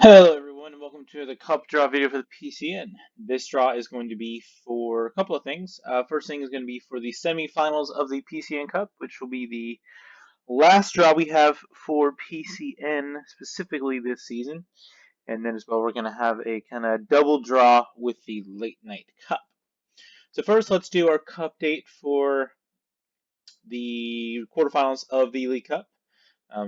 Hello everyone and welcome to the cup draw video for the PCN. This draw is going to be for a couple of things. First thing is going to be for the semifinals of the PCN Cup, which will be the last draw we have for PCN specifically this season. And then as well we're going to have a kind of double draw with the late night cup. So first let's do our cup date for the quarterfinals of the League Cup.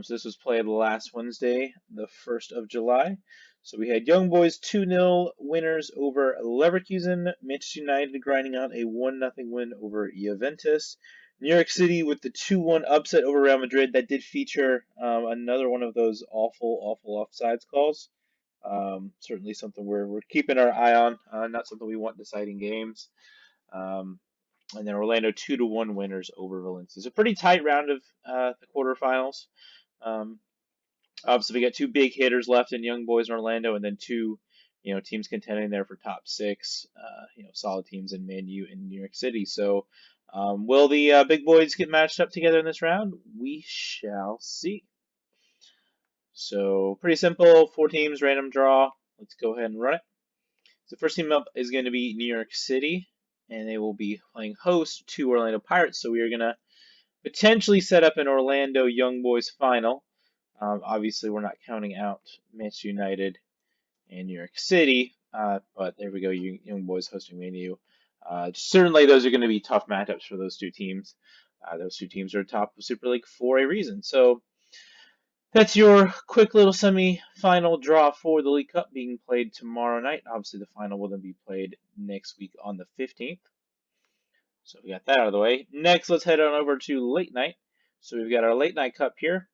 So this was played last Wednesday, the 1st of July. So we had Young Boys 2-0 winners over Leverkusen. Manchester United grinding out a 1-0 win over Juventus. New York City with the 2-1 upset over Real Madrid. That did feature another one of those awful offsides calls. Certainly something we're keeping our eye on. Not something we want deciding games. And then Orlando 2-1 winners over Valencia. It's a pretty tight round of the quarterfinals. Um, Obviously, we got two big hitters left in Young Boys and Orlando, and then two, teams contending there for top six. Solid teams in Man U and New York City. So, will the big boys get matched up together in this round? We shall see. So, pretty simple. Four teams, random draw. Let's go ahead and run it. So, first team up is going to be New York City, and they will be playing host to Orlando Pirates. So, we are going to potentially set up an Orlando Young Boys final. Obviously, we're not counting out Manchester United and New York City, but there we go, Young Boys hosting Man U. Certainly, those are going to be tough matchups for those two teams. Those two teams are top of Super League for a reason. So that's your quick little semi-final draw for the League Cup being played tomorrow night. Obviously, the final will then be played next week on the 15th. So we got that out of the way. Next, let's head on over to late night. So we've got our late night cup here.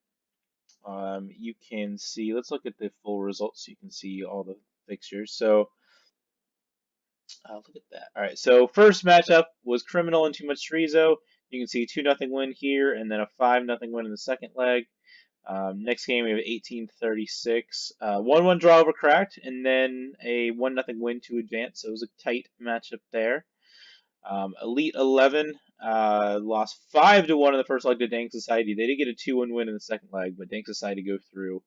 You can see, let's look at the full results so you can see all the fixtures. So, look at that. All right, so first matchup was Criminal and Too Much Chorizo. You can see 2-0 win here, and then a 5-0 win in the second leg. Next game, we have 1836. 1-1 draw over Cracked, and then a 1-0 win to advance. So it was a tight matchup there. Elite 11 lost 5-1 in the first leg to Dank Society. They did get a 2-1 win in the second leg, but Dank Society go through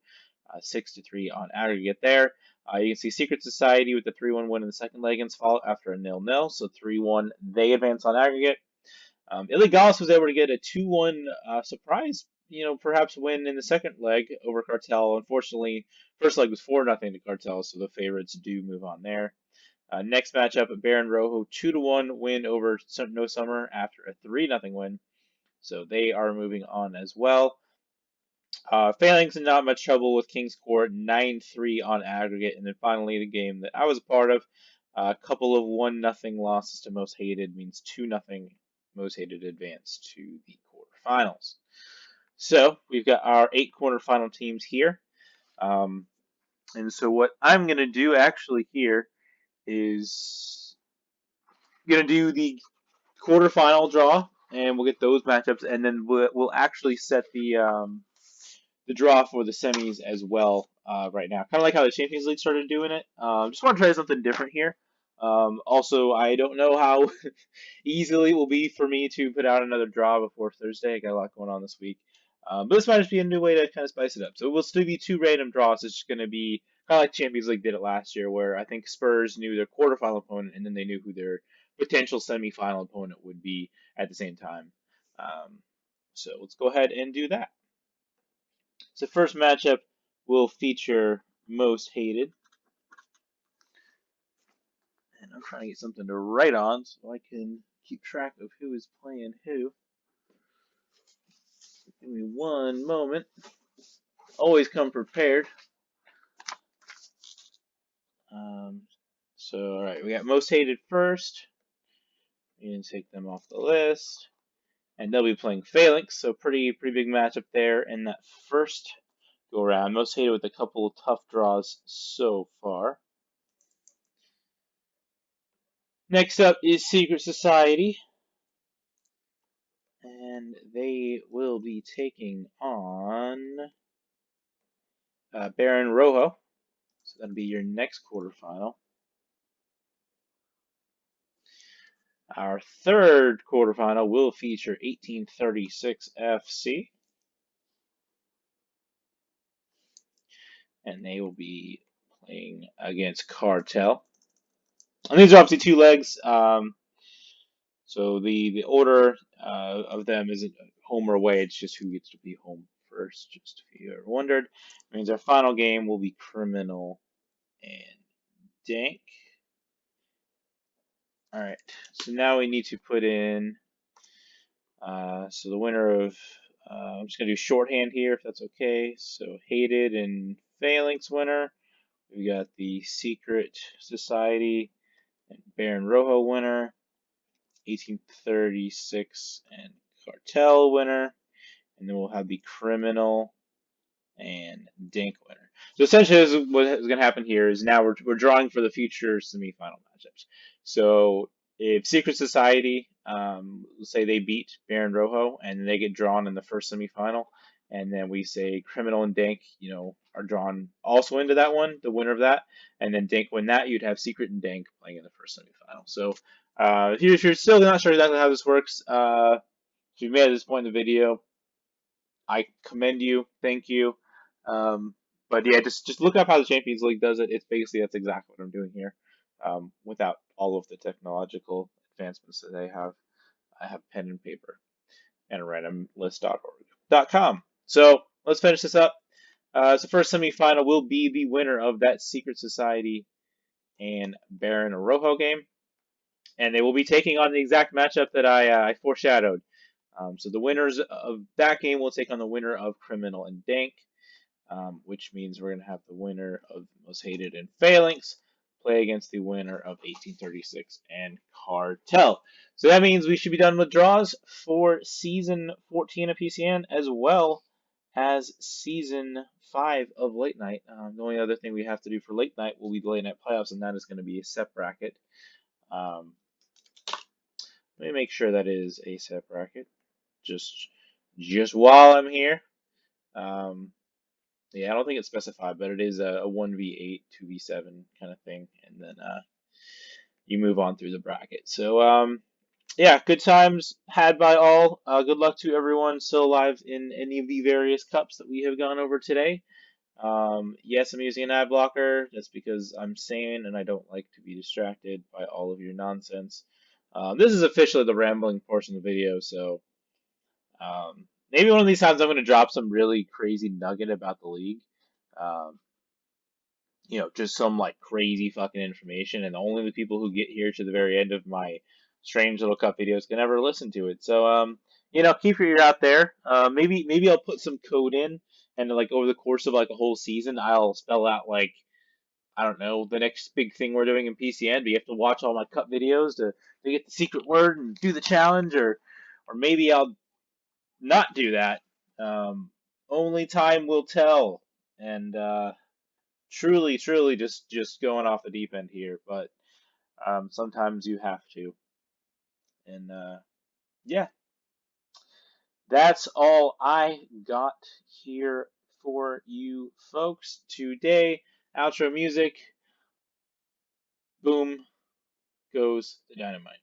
6-3 on aggregate there. You can see Secret Society with the 3-1 win in the second leg against Fallout after a 0-0. So 3-1, they advance on aggregate. Illegalis was able to get a 2-1 surprise, perhaps win in the second leg over Cartel. Unfortunately, first leg was 4-0 to Cartel, so the favorites do move on there. Next matchup, Baron Rojo 2-1 win over No Summer after a 3-0 win. So they are moving on as well. Failings in not much trouble with King's Court 9-3 on aggregate. And then finally, the game that I was a part of, a couple of 1-0 losses to Most Hated means 2-0 Most Hated advance to the quarterfinals. So we've got our 8 quarterfinal teams here. And so what I'm going to do actually here is going to do the quarterfinal draw, and we'll get those matchups, and then we'll actually set the draw for the semis as well right now. Kind of like how the Champions League started doing it. Just want to try something different here. Also, I don't know how easily it will be for me to put out another draw before Thursday. I got a lot going on this week. But this might just be a new way to kind of spice it up. So it will still be 2 random draws. It's just going to be kind of like Champions League did it last year, where I think Spurs knew their quarterfinal opponent, and then they knew who their potential semifinal opponent would be at the same time. So let's go ahead and do that. So first matchup will feature Most Hated. And I'm trying to get something to write on so I can keep track of who is playing who. Give me one moment. Always come prepared. All right, we got Most Hated first. We can take them off the list. And they'll be playing Phalanx, so pretty big matchup there in that first go around. Most Hated with a couple of tough draws so far. Next up is Secret Society. And they will be taking on Baron Rojo. So that'll be your next quarterfinal. Our third quarterfinal will feature 1836 FC. And they will be playing against Cartel. And these are obviously 2 legs. So the order of them isn't home or away. It's just who gets to be home first. Just if you ever wondered, it means our final game will be Criminal and Dank. All right. So now we need to put in. So the winner of. I'm just gonna do shorthand here if that's okay. So Hated and Phalanx winner. We got the Secret Society and Baron Rojo winner. 1836 and Cartel winner, and then we'll have the Criminal and Dink winner. So essentially, what is going to happen here is now we're drawing for the future semifinal matchups. So if Secret Society, let's say they beat Baron Rojo and they get drawn in the first semifinal, and then we say Criminal and Dink, are drawn also into that one, the winner of that, and then Dink win that, you'd have Secret and Dink playing in the first semifinal. So if you're still not sure exactly how this works, if you've made it to this point in the video, I commend you. Thank you. But yeah, just look up how the Champions League does it. It's basically that's exactly what I'm doing here, without all of the technological advancements that they have. I have pen and paper and a randomlist.org.com. So let's finish this up. So first semifinal will be the winner of that Secret Society and Baron Rojo game, and they will be taking on the exact matchup that I foreshadowed. So the winners of that game will take on the winner of Criminal and Dank, which means we're going to have the winner of Most Hated and Phalanx play against the winner of 1836 and Cartel. So that means we should be done with draws for Season 14 of PCN as well as Season 5 of Late Night. The only other thing we have to do for Late Night will be the Late Night Playoffs, and that is going to be a set bracket. Um, Let me make sure that is a set bracket. Just while I'm here. Yeah, I don't think it's specified, but it is a 1v8, 2v7 kind of thing, and then you move on through the bracket. So yeah, good times had by all. Good luck to everyone still alive in any of the various cups that we have gone over today. Yes, I'm using an ad blocker. That's because I'm sane and I don't like to be distracted by all of your nonsense. This is officially the rambling portion of the video, so maybe one of these times I'm going to drop some really crazy nugget about the league. Um, just some like crazy fucking information, and only the people who get here to the very end of my strange little cup videos can ever listen to it. So, keep your ear out there. Maybe I'll put some code in, and like over the course of like a whole season, I'll spell out like I don't know the next big thing we're doing in PCN. But you have to watch all my cup videos to get the secret word and do the challenge, or maybe I'll not do that. Only time will tell, and truly just going off the deep end here, but sometimes you have to. And yeah, that's all I got here for you folks today. Outro music. Boom goes the dynamite.